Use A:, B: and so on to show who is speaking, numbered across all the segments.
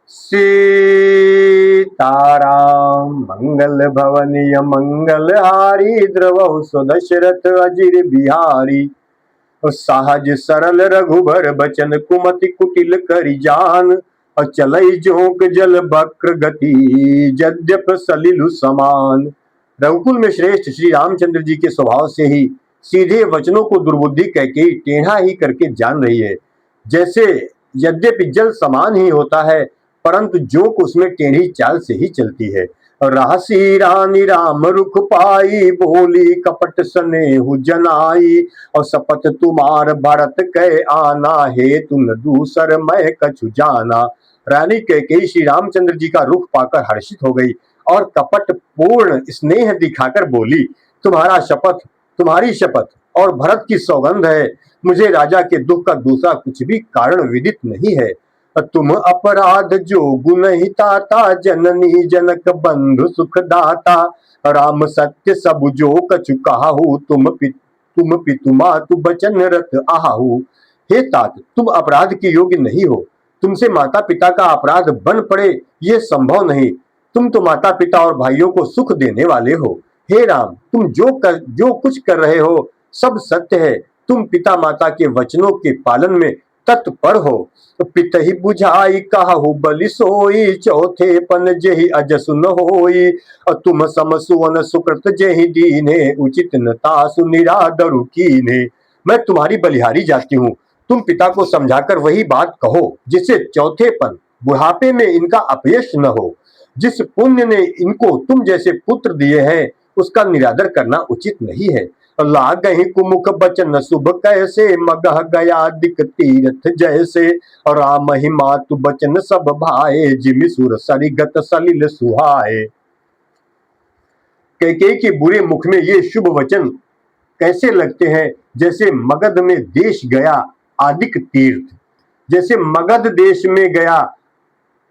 A: सीताराम मंगल भवनीय मंगलहारी द्रवहु सुदशरथ अजिर बिहारी। सहज सरल रघुबर बचन कुमति कुटिल करि जान। और चलई जोंक जल बक्र गति जद्यप सलिलु समान। रघुकुल में श्रेष्ठ श्री रामचंद्र जी के स्वभाव से ही सीधे वचनों को दुर्बुद्धि कहके टेढ़ा ही करके जान रही है। जैसे यद्यपि जल समान ही होता है, परंतु जोक उसमें टेढ़ी चाल से ही चलती है। राशि रानी राम रुख पाई बोली कपट स्नेहु जनाई। और शपथ तुम्हार भरत कह आना हे तुम दूसर मैं कछु जाना। रानी कैकेयी श्री रामचंद्र जी का रुख पाकर हर्षित हो गई और कपट पूर्ण स्नेह दिखाकर बोली, तुम्हारा शपथ, तुम्हारी शपथ और भरत की सौगंध है, मुझे राजा के दुख का दूसरा कुछ भी कारण विदित नहीं है। तुम अपराध जो गुनहिताता जननी जनक बंधु सुखदाता। राम सत्य सब जो कछु कहाहू तुम पितु मातु बचन रत आहाहू। हे तात, तुम अपराध के योग्य नहीं हो, तुमसे माता पिता का अपराध बन पड़े ये संभव नहीं। तुम तो माता पिता और भाइयों को सुख देने वाले हो। हे राम, तुम जो कुछ कर रहे हो सब सत्य है। तुम पिता माता के वचनों के पालन में तत्पर हो। पित ही बुझाई काहू बलि सोई चौथे पन जेहि अजसु न होई। और तुम सम सुवन सुकृत जेहि दीने उचित न तासु निरादरु कीने। मैं तुम्हारी बलिहारी जाती हूँ, तुम पिता को समझाकर वही बात कहो जिससे चौथेपन बुढ़ापे में इनका अपयश न हो। जिस पुण्य ने इनको तुम जैसे पुत्र दिए हैं उसका निरादर करना उचित नहीं है। लागहि कुमुख बचन शुभ कैसे मगह गया दिक तीर्थ जैसे। और राम ही मातु बचन सब भाए जिमि सुर सरिगत सलिल सुहाए। कैकेयी के बुरे मुख में ये शुभ वचन कैसे लगते हैं जैसे मगध में देश गया आदिक तीर्थ, जैसे मगध देश में गया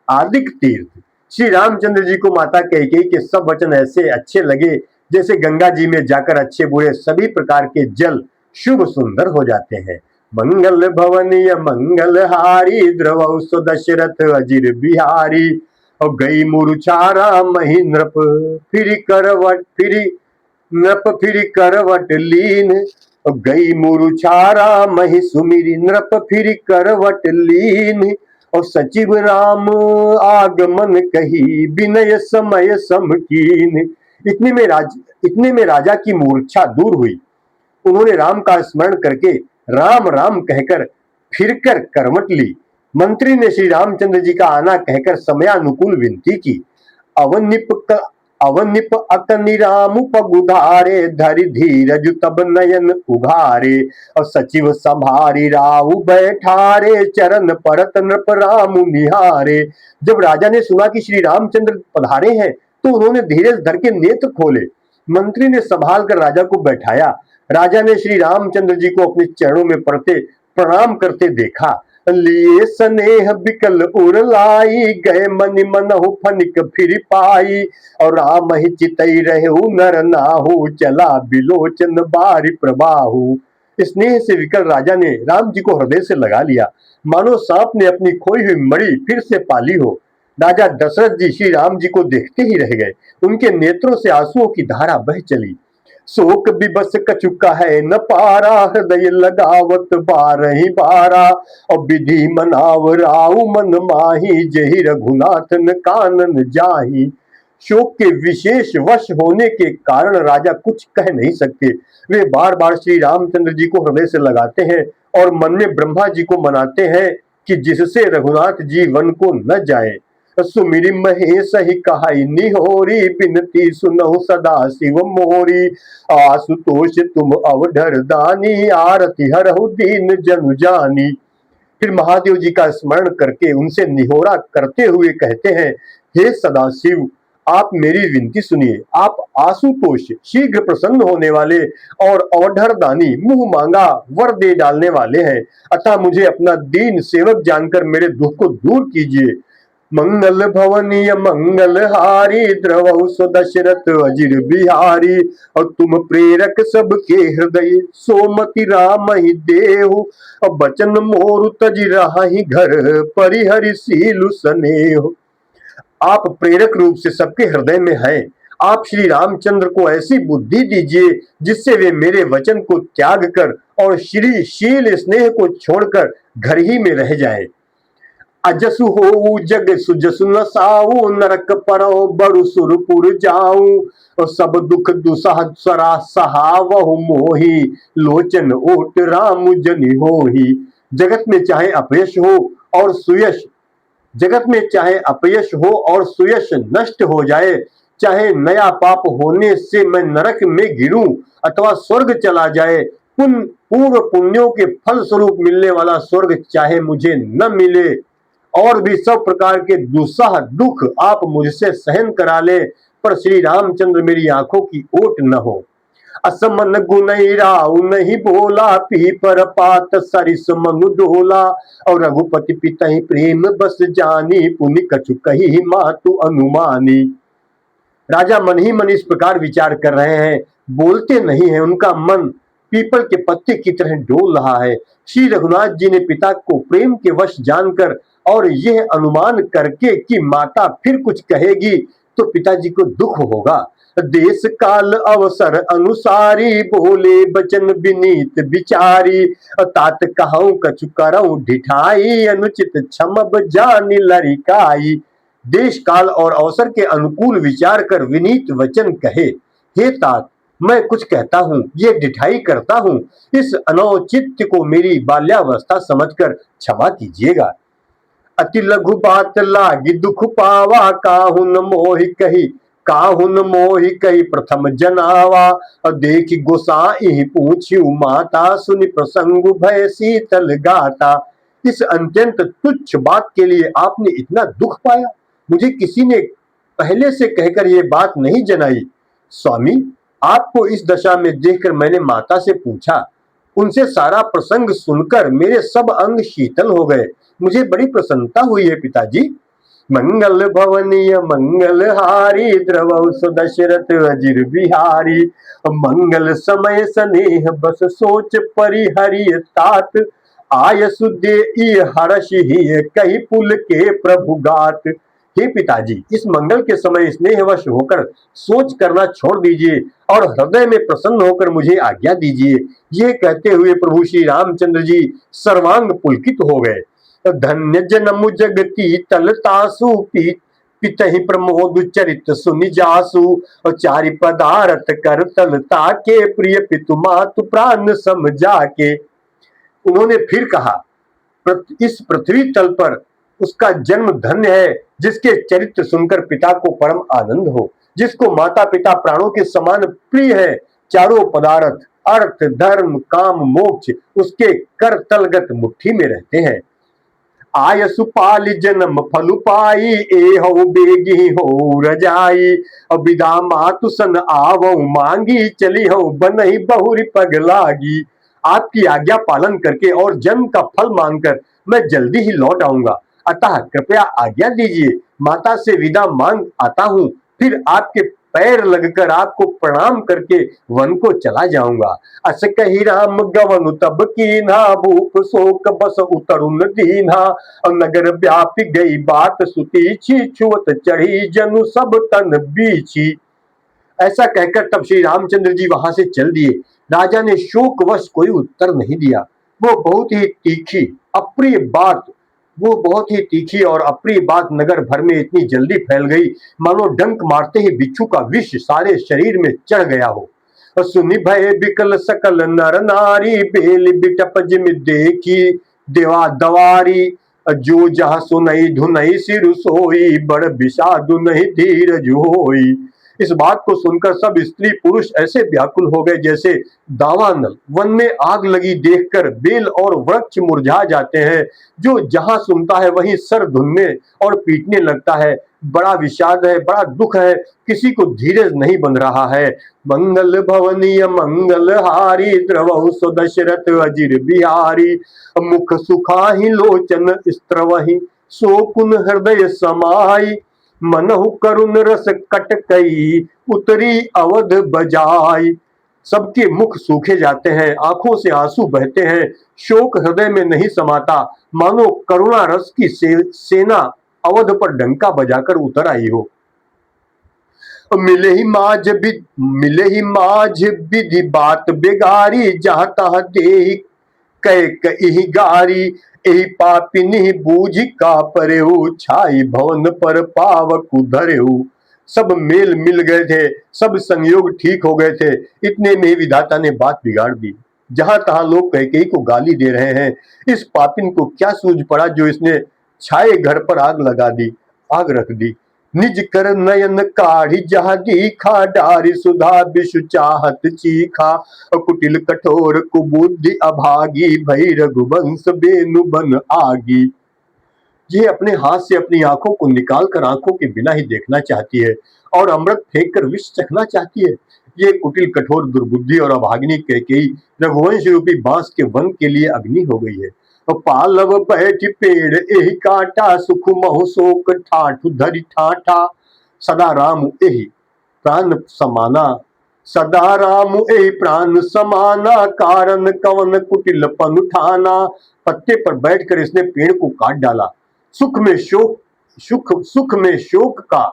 A: आदिक तीर्थ। श्री रामचंद्र जी को माता कैकेयी के सब वचन ऐसे अच्छे लगे जैसे गंगा जी में जाकर अच्छे बुरे सभी प्रकार के जल शुभ सुंदर हो जाते हैं। मंगल भवनीय मंगलहारी द्रवहु सुदशरथ अजिर बिहारी। और गई मुरुचारा मही नृप फिर करवट लीन। और गई मुरुचारा मही सुमिरी नृप फिर करवट लीन। और सचिव राम आगमन कही विनय समय समकीन। इतने में राजा की मूर्छा दूर हुई। उन्होंने राम का स्मरण करके राम राम कहकर फिरकर करवट ली। मंत्री ने श्री रामचंद्र जी का आना कहकर समयानुकूल विनती की। अवनिप अकनि राम पगुधारे धरि धीरज तब नयन उघारे। और सचिव संभारी राहु बैठारे चरण परत नृप राम निहारे। जब राजा ने सुना कि श्री रामचंद्र पधारे हैं तो उन्होंने धीरज धर के नेत्र खोले। मंत्री ने संभाल कर राजा को बैठाया। राजा ने श्री रामचंद्र जी को अपने चरणों में पड़ते प्रणाम करते देखा। लिए स्नेह बिकल उर लाई गए मनि मनहु फनिक फिर पाई। और राम ही चितई रहु नर नाहु चला बिलोचन बारी प्रबाहु। स्नेह से विकल राजा ने राम जी को हृदय से लगा लिया, मानो सांप ने अपनी खोई हुई मणि फिर से पाली हो। राजा दशरथ जी श्री राम जी को देखते ही रह गए, उनके नेत्रों से आंसुओं की धारा बह चली। शोक विबस कचुका है न पारा हृदय लगावत बारही बारा। और विधि मनाव राहु मन माही जहि रघुनाथन कानन जाही। शोक के विशेष वश होने के कारण राजा कुछ कह नहीं सकते। वे बार बार श्री रामचंद्र जी को हृदय से लगाते हैं और मन में ब्रह्मा जी को मनाते हैं कि जिससे रघुनाथ जी वन को न जाए। सुमिरि महेश ही कहाई निहोरी बिनती सुनहु सदा शिव मोरी। आशुतोष तुम अवधर दानी आरती हरहु दीन जनु जानी। फिर महादेव जी का स्मरण करके उनसे निहोरा करते हुए कहते हैं, हे सदाशिव, आप मेरी विनती सुनिए। आप आशुतोष शीघ्र प्रसन्न होने वाले और औढ़र दानी मुंह मांगा वर दे डालने वाले हैं, अतः मुझे अपना दीन सेवक जानकर मेरे दुख को दूर कीजिए। मंगल भवनीय मंगलहारी द्रवहु सो दशरथ अजिर बिहारी। और तुम प्रेरक सबके हृदय सोमति राम ही देहु। और बचन मोरु तज राहि घर परिहरि सीलु स्नेहु। आप प्रेरक रूप से सबके हृदय में हैं। आप श्री रामचंद्र को ऐसी बुद्धि दीजिए जिससे वे मेरे वचन को त्याग कर और श्री शील स्नेह को छोड़कर घर ही में रह जाए। अजसु हो जग सुजसु न साऊ नरक परो बरु सुरपुर जाऊं। और सब दुख दुसह सरा सहावहु मोही लोचन ओट राम जनि होही। जगत में चाहे अपयश हो और सुयश जगत में चाहे अपयश हो और सुयश नष्ट हो जाए, चाहे नया पाप होने से मैं नरक में गिरूं अथवा स्वर्ग चला जाए, पूर्व पुण्यों के फल स्वरूप मिलने वाला स्वर्ग चाहे मुझे न मिले, और भी सब प्रकार के दुस्सह दुख आप मुझसे सहन करा ले, पर श्री रामचंद्र मेरी आंखों की ओट न हो। असमन गुनई राउ नहीं बोला पी पर पात सरिस मनु डोला। और रघुपति पितहि प्रेम बस जानी पुनि कछु कही मातु अनुमानी। राजा मन ही मन इस प्रकार विचार कर रहे हैं, बोलते नहीं है, उनका मन पीपल के पत्ते की तरह डोल रहा है। श्री रघुनाथ जी ने पिता को प्रेम के वश जानकर और यह अनुमान करके कि माता फिर कुछ कहेगी तो पिताजी को दुख होगा, देश काल अवसर अनुसारी बोले बचन विनीत विचारी। तात कहूं कछु करऊं ढिठाई अनुचित क्षमब जानि लरिकाई। देश काल और अवसर के अनुकूल विचार कर विनीत वचन कहे, हे तात मैं कुछ कहता हूँ, ये ढिठाई करता हूँ, इस अनौचित्य को मेरी बाल्यावस्था समझकर क्षमा कीजिएगा। अति लघु बात लागी दुख पावा काहुन मोहि कही प्रथम जनावा। और देखी गोसाई पूछ्यू माता सुनि प्रसंग भय शीतल गाता। इस अत्यंत तुच्छ बात के लिए आपने इतना दुख पाया, मुझे किसी ने पहले से कहकर यह बात नहीं जनाई। स्वामी आपको इस दशा में देखकर मैंने माता से पूछा, उनसे सारा प्रसंग सुनकर मेरे सब अंग शीतल हो गए, मुझे बड़ी प्रसन्नता हुई है पिताजी। मंगल भवनीय मंगलहारी द्रवहु सो दशरथ अजिर बिहारी। मंगल समय स्नेह बस सोच परिहरि तात। आय सुदे हर्ष ही कही पुल के प्रभु गात। हे पिताजी इस मंगल के समय स्नेहवश होकर सोच करना छोड़ दीजिए और हृदय में प्रसन्न होकर मुझे आज्ञा दीजिए। ये कहते हुए प्रभु श्री रामचंद्र जी सर्वांग पुलकित हो गए। धन्य जन्म जगती तलतासु पितहि प्रमोद चरित सुनि जासु। और चारि पदारथ कर तलता के प्रिय पितु मातु प्राण समझा के। उन्होंने फिर कहा, इस पृथ्वी तल पर उसका जन्म धन्य है जिसके चरित्र सुनकर पिता को परम आनंद हो, जिसको माता पिता प्राणों के समान प्रिय है। चारों पदार्थ अर्थ धर्म काम मोक्ष उसके कर तलगत मुट्ठी में रहते हैं। आय सुपाल जन्म फलु पाई ए हो बेगी हो रजाई। और विदा मातु सन आवो मांगी चली हो बनही बहुरी पग लागी। आपकी आज्ञा पालन करके और जन्म का फल मांगकर मैं जल्दी ही लौट आऊंगा, अतः कृपया आज्ञा दीजिए, माता से विदा मांग आता हूँ, फिर आपके पैर लगकर आपको प्रणाम करके वन को चला जाऊंगा। अस कही राम गवन तब कीन्हा भूप शोक बस उतरुन दीन्हा। और नगर व्यापी गई बात सुतीछी छुअत चढ़ी जनु सब तन बीछी। ऐसा कहकर तब श्री रामचंद्र जी वहां से चल दिए। राजा ने शोकवश कोई उत्तर नहीं दिया। वो बहुत ही तीखी और अप्रिय बात नगर भर में इतनी जल्दी फैल गई मानो डंक मारते ही बिच्छू का विष सारे शरीर में चढ़ गया हो। सुनि भय बिकल सकल नर नारी बेल बिटप जिम देखी देवा दवारी। जो जहाँ सुनई धुनई सिर सोई बड़ विषादु नहीं धीरज होई। इस बात को सुनकर सब स्त्री पुरुष ऐसे व्याकुल हो गए जैसे दावानल वन में आग लगी देखकर बेल और वृक्ष मुरझा जाते हैं। जो जहां सुनता है वहीं सर धुनने और पीटने लगता है। बड़ा विषाद है, बड़ा दुख है, किसी को धीरज नहीं बन रहा है। मंगल भवनीय मंगलहारी द्रवहु सो दशरथ अजिर बिहारी। मुख सुखाहि लोचन स्त्रवहि सो कुन हृदय समाई, मनहु करुण रस कटकई, उतरी अवध बजाई। सबके मुख सूखे जाते हैं, आंखों से आंसू बहते हैं, शोक हृदय में नहीं समाता, मानो करुणा रस की सेना अवध पर डंका बजाकर उतर आई हो। मिले ही माझ विधि बात बेगारी, जहाँ तहाँ देहि कह कही गारी। एहि पापिनी बूझ का परेहु, छाई भवन पर पावक धरेहु। सब मेल मिल गए थे, सब संयोग ठीक हो गए थे, इतने में ही विधाता ने बात बिगाड़ दी। जहां तहां लोग कैकेयी को गाली दे रहे हैं। इस पापिन को क्या सूझ पड़ा जो इसने छाए घर पर आग रख दी। निज कर नयन काढ़ी जहाँ दीखा, डारी सुधा विषु चाहत चीखा। कुटिल कठोर कुबुद्धि अभागी, भई रघुवंश बेनु बन आगी। ये अपने हाथ से अपनी आंखों को निकाल कर आंखों के बिना ही देखना चाहती है और अमृत फेंक कर विष चखना चाहती है। ये कुटिल कठोर दुर्बुद्धि और अभागिनी कैकेयी रघुवंश रूपी बांस के वन के लिए अग्नि हो गई है। पालव बैठ पेड़ एहि काटा, सुख महु शोक ठाठ धरि ठाठा। सदा राम एहि प्राण समाना, सदा राम एहि प्राण समाना, कारण कवन कुटिल पन ठाना। पत्ते पर बैठकर इसने पेड़ को काट डाला। सुख में शोक का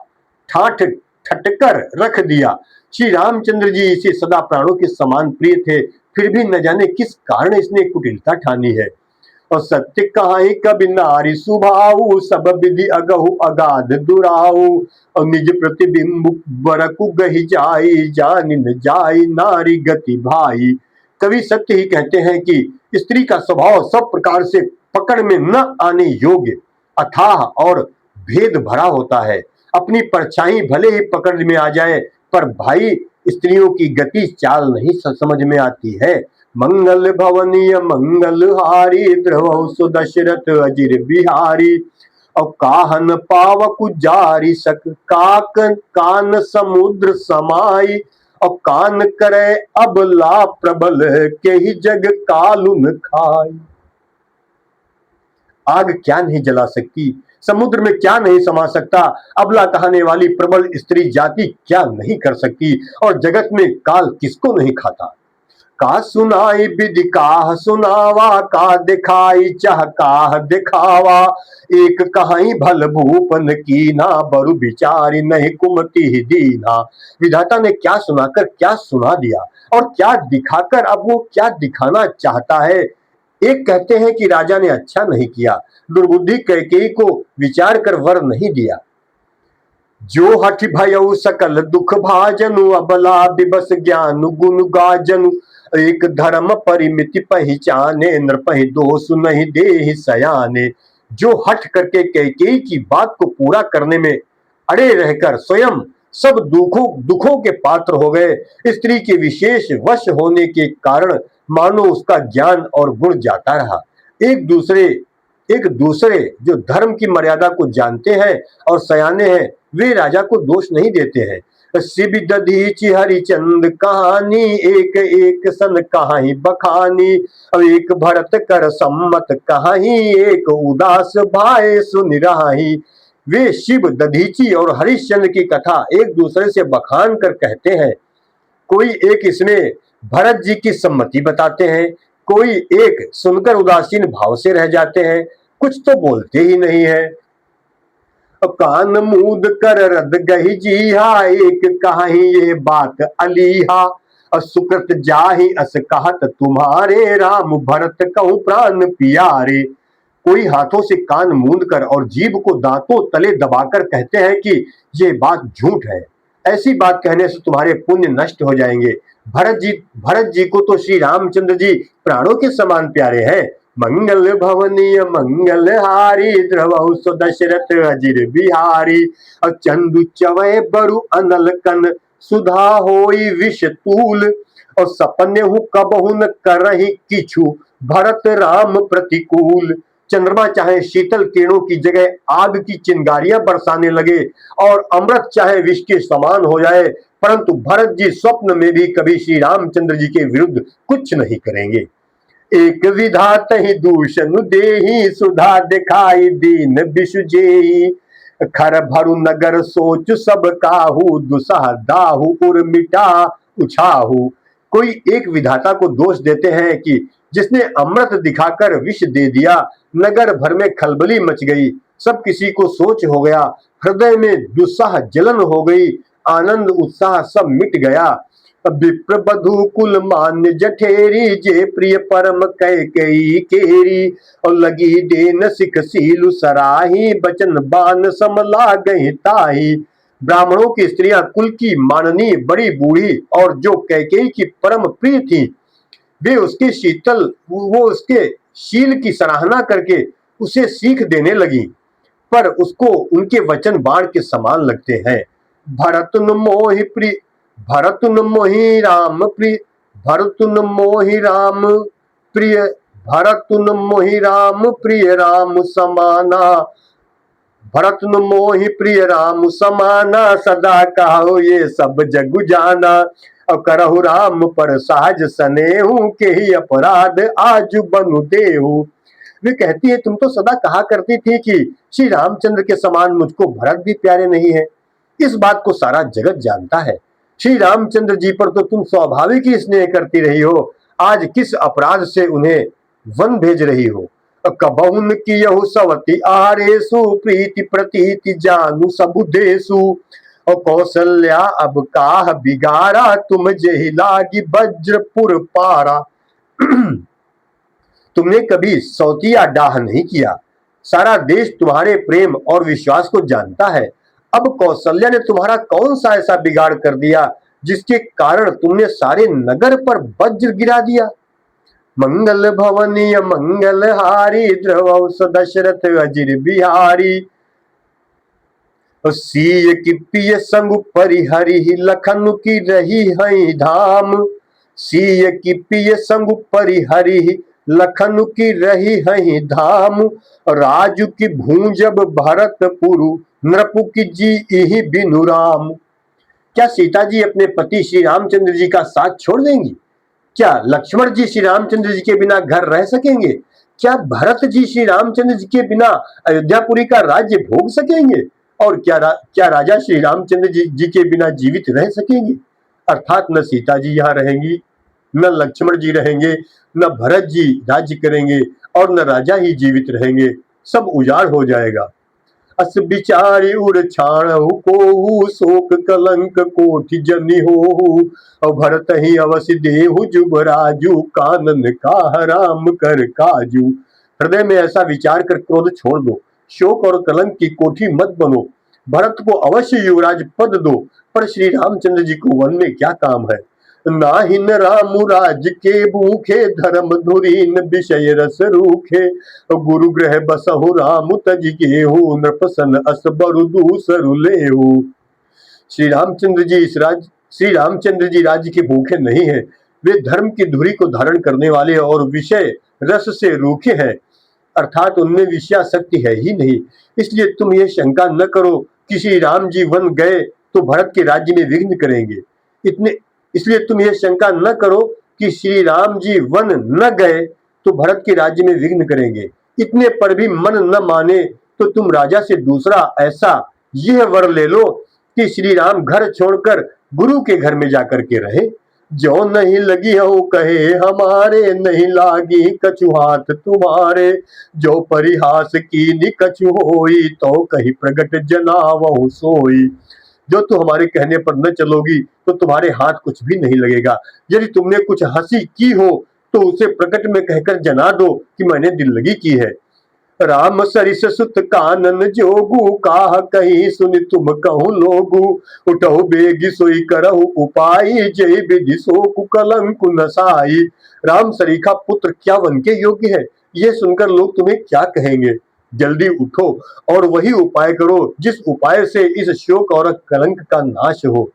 A: ठाठ ठटकर रख दिया। श्री रामचंद्र जी इसे सदा प्राणों के समान प्रिय थे, फिर भी न जाने किस कारण इसने कुटिलता ठानी है। और सत्य कहाई कभी नारी सुभाऊ, सब विधि अगहु अगाध दुराऊ। और निज प्रतिबिंब बरकु गही जाई, जानि न जाई नारी गति भाई। कवि सत्य ही कहते हैं कि स्त्री का स्वभाव सब प्रकार से पकड़ में न आने योग्य, अथाह और भेद भरा होता है। अपनी परछाई भले ही पकड़ में आ जाए, पर भाई स्त्रियों की गति चाल नहीं समझ में आती है। मंगल भवनीय मंगल हारी, द्रवहु सुदशरथ अजिर बिहारी। और काहन पावक जारी सक, कान समुद्र समाई। और कान करे अबला प्रबल, के ही जग कालुन खाई। आग क्या नहीं जला सकती, समुद्र में क्या नहीं समा सकता, अबला कहने वाली प्रबल स्त्री जाति क्या नहीं कर सकती, और जगत में काल किसको नहीं खाता। का सुनाई विधि काह सुनावा, का दिखाई चाह काह दिखावा। एक कहाई भल भूपन कीना, बरु बिचारी नहीं कुमति ही दीना। विधाता ने क्या सुनाकर क्या सुना दिया, और क्या दिखाकर अब वो क्या दिखाना चाहता है। एक कहते हैं कि राजा ने अच्छा नहीं किया, दुर्बुद्धि कैकेयी को विचार कर वर नहीं दिया। जो हठ भयउ सकल दुख भाजनु, अबला विबस ज्ञान गुण गाजनु। एक धर्म परिमिति पहचाने, नृपहि दोष नहीं देहि सयाने। जो हठ करके कैकेयी की बात को पूरा करने में अड़े रहकर स्वयं सब दुखों के पात्र हो गए। स्त्री के विशेष वश होने के कारण मानो उसका ज्ञान और गुण जाता रहा। एक दूसरे जो धर्म की मर्यादा को जानते हैं और सयाने हैं, वे राजा को दोष नहीं देते हैं। शिव दधीचि हरिचंद कहानी, एक एक सन कहाही बखानी। अब एक भरत कर सम्मत कहाही, एक उदास भाई सुनि रहाही। वे शिव दधीची और हरिश्चंद्र की कथा एक दूसरे से बखान कर कहते हैं। कोई एक इसमें भरत जी की सम्मति बताते हैं, कोई एक सुनकर उदासीन भाव से रह जाते हैं, कुछ तो बोलते ही नहीं है। कान मूद कर रद गही जीहा, एक कहाही ये बात अलीहा। सुकृत जाहि अस कहत तुम्हारे, राम भरत कहूं प्राण पियारे। कोई हाथों से कान मूंद कर और जीभ को दांतों तले दबाकर कहते हैं कि ये बात झूठ है, ऐसी बात कहने से तुम्हारे पुण्य नष्ट हो जाएंगे। भरत जी को तो श्री रामचंद्र जी प्राणों के समान प्यारे हैं। मंगल भवनीय मंगल हारी, द्रवहु सुदशरथ अजिर बिहारी। और चंदु चवय बरु अनल कन, सुधा होई विष तूल। और सपन्यहु कबहु न करहि किछु, भरत राम प्रतिकूल। चंद्रमा चाहे शीतल किरणों की जगह आग की चिंगारियां बरसाने लगे और अमृत चाहे विष के समान हो जाए, परंतु भरत जी स्वप्न में भी कभी श्री रामचंद्र जी के विरुद्ध कुछ नहीं करेंगे। एक विधात ही दूषण देही सुधा दिखाई दीन विषु जेई। खर भरु नगर सोच सब काहू दुसह दाहू उर मिटा उछाहू। कोई एक विधाता को दोष देते हैं कि जिसने अमृत दिखाकर विष दे दिया, नगर भर में खलबली मच गई, सब किसी को सोच हो गया, हृदय में दुस्साह जलन हो गई, आनंद उत्साह सब मिट गया। विप्र बधु कुल मान्य जठेरी जे प्रिय परम कैकेयी केरी। और लगी देन सिख सीलु सराही बचन बान समला गई ताही। ब्राह्मणों की स्त्रियां कुल की माननीय बड़ी बूढ़ी और जो कैकेयी की परम प्रिय थी, वे उसके शील की सराहना करके उसे सीख देने लगी, पर उसको उनके वचन बाण के समान लगते हैं। भरतुन मोहि प्रिय भरतुन मोहि राम प्रिय भरतुन मोहि राम प्रिय भरतुन मोहि राम प्रिय राम समाना। भरतुन मोहि प्रिय राम समाना सदा कहो ये सब जग जाना। और करहु राम पर साज सनेहू के ही अपराध आज बनु देहू। वे कहती है तुम तो सदा कहा करती थी कि श्री रामचंद्र के समान मुझको भरत भी प्यारे नहीं है। इस बात को सारा जगत जानता है। श्री रामचंद्र जी पर तो तुम स्वाभाविक ही स्नेह करती रही हो, आज किस अपराध से उन्हें वन भेज रही हो। कबहुन कियहु सवति आरेसु प्रीति प्रतीति जानू सबु देसु। और कौशल्या अब काह बिगाड़ा तुम जही लागी वज्रपुर पारा। तुमने कभी सौतिया डाह नहीं किया, सारा देश तुम्हारे प्रेम और विश्वास को जानता है। अब कौशल्या ने तुम्हारा कौन सा ऐसा बिगाड़ कर दिया जिसके कारण तुमने सारे नगर पर वज्र गिरा दिया। मंगल भवनीय मंगल हारी द्रवौ दशरथ अजिर बिहारी। सीय की पिय संग परिहरि लखन की रही है धाम। सीय की पिय संग परिहरि लखन की रही है धाम। राजु की भूंजब भरतपुरु नृपु की जी इहि बिनु राम। क्या सीता जी अपने पति श्री रामचंद्र जी का साथ छोड़ देंगी? क्या लक्ष्मण जी श्री रामचंद्र जी के बिना घर रह सकेंगे? क्या भरत जी श्री रामचंद्र जी के बिना अयोध्यापुरी का राज्य भोग सकेंगे? और क्या राजा श्री रामचंद्र जी के बिना जीवित रह सकेंगे? अर्थात न सीता जी यहाँ रहेंगी, न लक्ष्मण जी रहेंगे, न भरत जी राज्य करेंगे और न राजा ही जीवित रहेंगे, सब उजाड़ हो जाएगा। अस बिचारी उर छाणहु कोहू शोक कलंक कोटि जनि होहू। और भरत ही अवश्य देहु जुबराजू कानन काह राम कर काजू। हृदय में ऐसा विचार कर क्रोध छोड़ दो, शोक और कलंक की कोठी मत बनो, भरत को अवश्य युवराज पद दो। पर श्री रामचंद्र जी को वन में क्या काम है? नाहिन राम राज के भूखे धर्म धुरीन विषय रस रूखे। गुरु ग्रह बसहु राम तज गेहू नृपसन अस बरु दूसरु लेहू। श्री रामचंद्र जी राज्य के भूखे नहीं है, वे धर्म की धुरी को धारण करने वाले और विषय रस से रूखे हैं, अर्थात उनमें विषयासक्ति है ही नहीं। इसलिए तुम ये शंका न करो कि श्री राम जी वन गए तो भरत के राज्य में विघ्न करेंगे। इसलिए तुम ये शंका न करो कि श्री राम जी वन न गए तो भरत के राज्य में विघ्न करेंगे। इतने पर भी मन न माने तो तुम राजा से दूसरा ऐसा यह वर ले लो कि श्री राम घर छोड़कर गुरु के घर में जाकर के रहे। जो नहीं लगी हो कहे हमारे, नहीं लागी कछु हाथ तुम्हारे। जो परिहास की कछु होई तो कहीं प्रगट जनावहु सोई। जो तू हमारे कहने पर न चलोगी तो तुम्हारे हाथ कुछ भी नहीं लगेगा। यदि तुमने कुछ हंसी की हो तो उसे प्रकट में कहकर जना दो कि मैंने दिल लगी की है। राम सरिस सुत कानन जोगु काह कहीं सुन तुम कहूँ लोगु। उठहु बेगी सोई करहु उपाय जय विधि सो कलंक नसाई। राम सरीखा पुत्र क्या वन के योग्य है, यह सुनकर लोग तुम्हें क्या कहेंगे? जल्दी उठो और वही उपाय करो जिस उपाय से इस शोक और कलंक का नाश हो।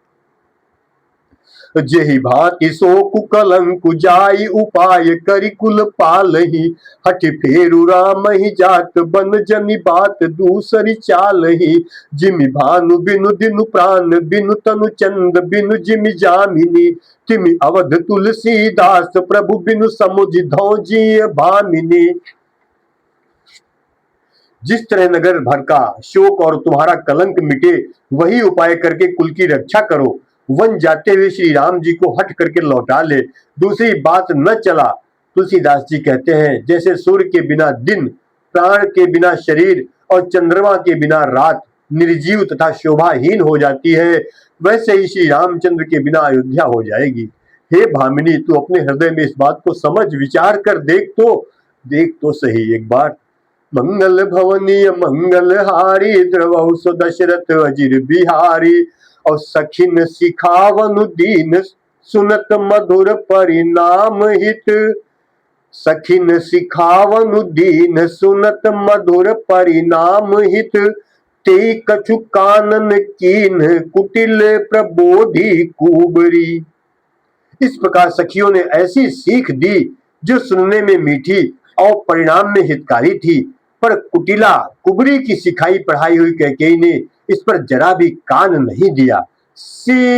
A: जेहि भांति सो कुकलंकु जाई उपाय करि कुल पालहि हठ फेरु राम ही जात बन जनि बात दूसरी चालहि जिमि भानु बिनु दिनु प्राण बिनु तनु चंद बिनु जिमि जामिनी तिमि अवध तुलसीदास प्रभु बिनु समुझ धौजी भामिनी। जिस तरह नगर भर का शोक और तुम्हारा कलंक मिटे वही उपाय करके कुल की रक्षा करो। वन जाते हुए श्री राम जी को हट करके लौटा ले, दूसरी बात न चला। तुलसीदास जी कहते हैं जैसे सूर्य के बिना दिन, प्राण के बिना शरीर और चंद्रमा के बिना रात निर्जीव तथा शोभाहीन हो जाती है, वैसे ही श्री रामचंद्र के बिना अयोध्या हो जाएगी। हे भामिनी, तू अपने हृदय में इस बात को समझ विचार कर देख तो सही एक बार। मंगल भवनीय मंगल हारी द्रवहु सो दशरथ अजिर बिहारी और सखिन सिखावनु दीन सुनत मधुर परिणाम हित। सखिन सिखावनु दीन सुनत मधुर परिणाम हित ते कछु कानन कीन कुटिल प्रबोधि कुबरी। इस प्रकार सखियों ने ऐसी सीख दी जो सुनने में मीठी और परिणाम में हितकारी थी, पर कुटिला कुबरी की सिखाई पढ़ाई हुई कैकेयी ने इस पर जरा भी कान नहीं दिया। सीताराम।